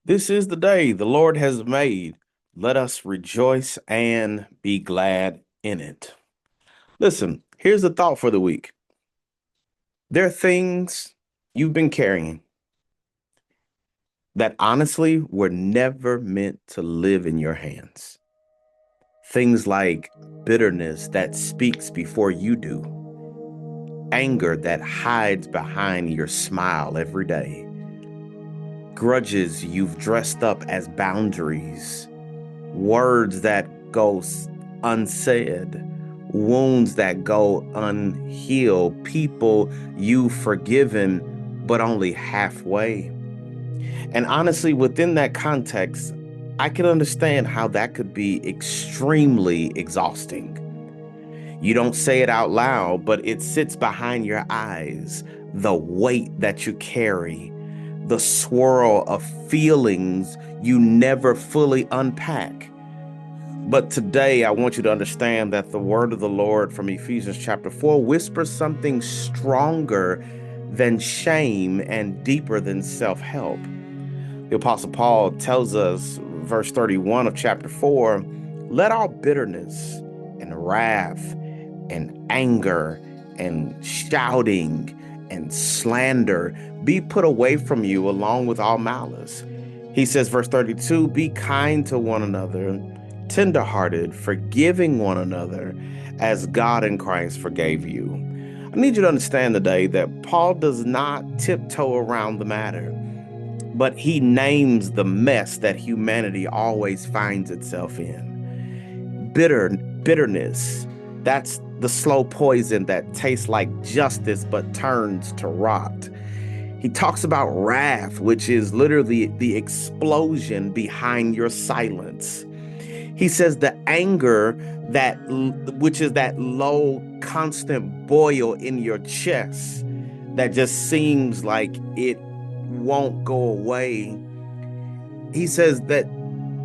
This is the day the Lord has made. Let us rejoice and be glad in it. Listen, here's the thought for the week. There are things you've been carrying that honestly were never meant to live in your hands. Things like bitterness that speaks before you do, anger that hides behind your smile every day, grudges you've dressed up as boundaries, words that go unsaid, wounds that go unhealed, people you've forgiven, but only halfway. And honestly, within that context, I can understand how that could be extremely exhausting. You don't say it out loud, but it sits behind your eyes, the weight that you carry, the swirl of feelings you never fully unpack. But today, I want you to understand that the word of the Lord from Ephesians chapter 4 whispers something stronger than shame and deeper than self-help. The Apostle Paul tells us, verse 31 of chapter 4, let all bitterness and wrath and anger and shouting and slander be put away from you along with all malice. He says, verse 32, be kind to one another, tenderhearted, forgiving one another as God in Christ forgave you. I need you to understand today that Paul does not tiptoe around the matter, but he names the mess that humanity always finds itself in. Bitterness, that's the slow poison that tastes like justice but turns to rot. He talks about wrath, which is literally the explosion behind your silence. He says the anger that which is that low constant boil in your chest that just seems like it won't go away. He says that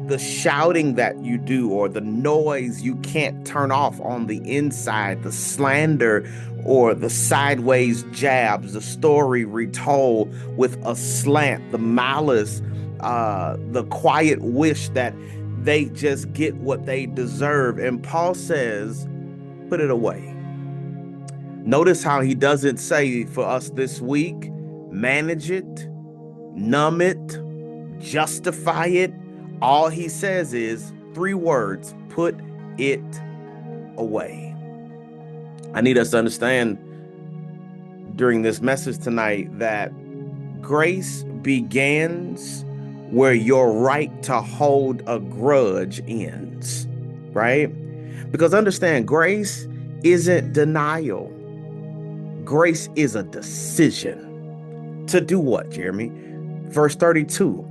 the shouting that you do or the noise you can't turn off on the inside, the slander or the sideways jabs, the story retold with a slant, the malice, the quiet wish that they just get what they deserve. And Paul says, put it away. Notice how he doesn't say for us this week, manage it, numb it, justify it. All he says is three words, put it away. I need us to understand during this message tonight that grace begins where your right to hold a grudge ends, right? Because understand, grace isn't denial. Grace is a decision. To do what, Jeremy? Verse 32,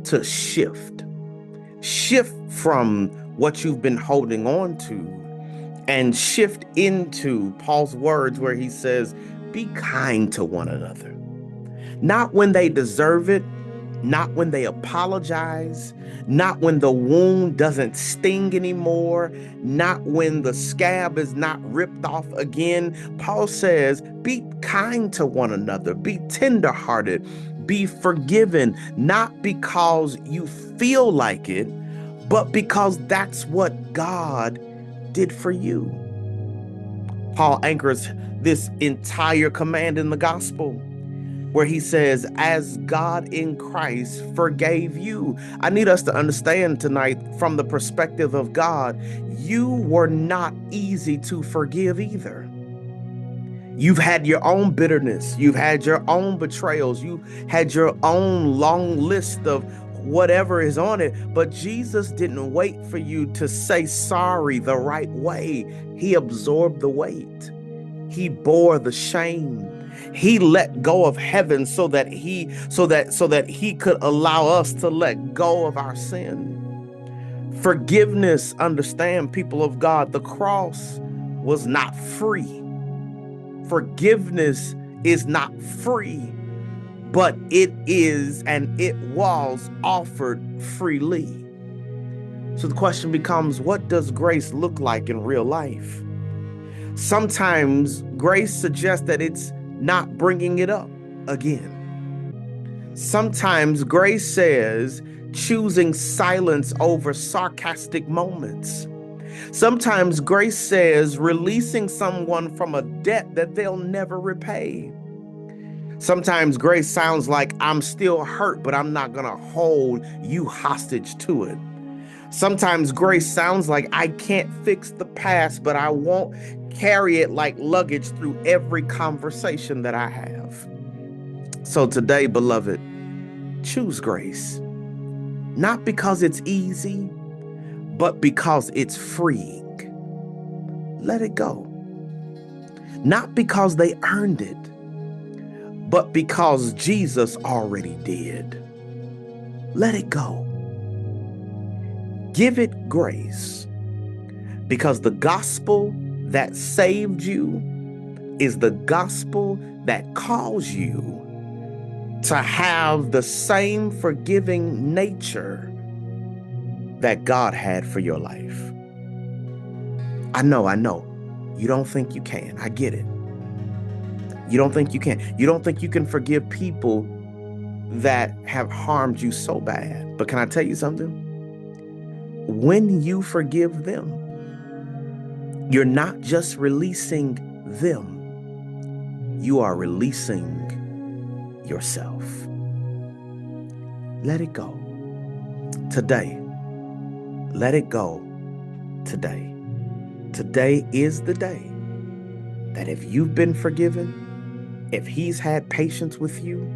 to shift. Shift from what you've been holding on to and shift into Paul's words where he says, be kind to one another. Not when they deserve it, not when they apologize, not when the wound doesn't sting anymore, not when the scab is not ripped off again. Paul says, be kind to one another, be tenderhearted, be forgiven, not because you feel like it, but because that's what God did for you. Paul anchors this entire command in the gospel where he says, as God in Christ forgave you. I need us to understand tonight from the perspective of God, you were not easy to forgive either. You've had your own bitterness. You've had your own betrayals. You had your own long list of whatever is on it. But Jesus didn't wait for you to say sorry the right way. He absorbed the weight. He bore the shame. He let go of heaven so that he could allow us to let go of our sin. Forgiveness, understand, people of God, the cross was not free. Forgiveness is not free, but it is and it was offered freely. So the question becomes, what does grace look like in real life? Sometimes grace suggests that it's not bringing it up again. Sometimes grace says choosing silence over sarcastic moments. Sometimes grace says releasing someone from a debt that they'll never repay. Sometimes grace sounds like I'm still hurt, but I'm not going to hold you hostage to it. Sometimes grace sounds like I can't fix the past, but I won't carry it like luggage through every conversation that I have. So today, beloved, choose grace, not because it's easy, but because it's freeing. Let it go. Not because they earned it, but because Jesus already did. Let it go. Give it grace, because the gospel that saved you is the gospel that calls you to have the same forgiving nature that God had for your life. I know. You don't think you can. I get it. You don't think you can. You don't think you can forgive people that have harmed you so bad. But can I tell you something? When you forgive them, you're not just releasing them, you are releasing yourself. Let it go today. Let it go today. Today is the day that if you've been forgiven, if he's had patience with you,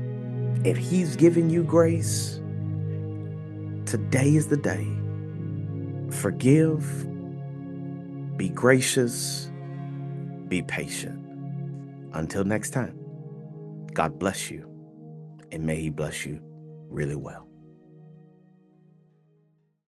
if he's given you grace, today is the day. Forgive, be gracious, be patient. Until next time, God bless you, and may he bless you really well.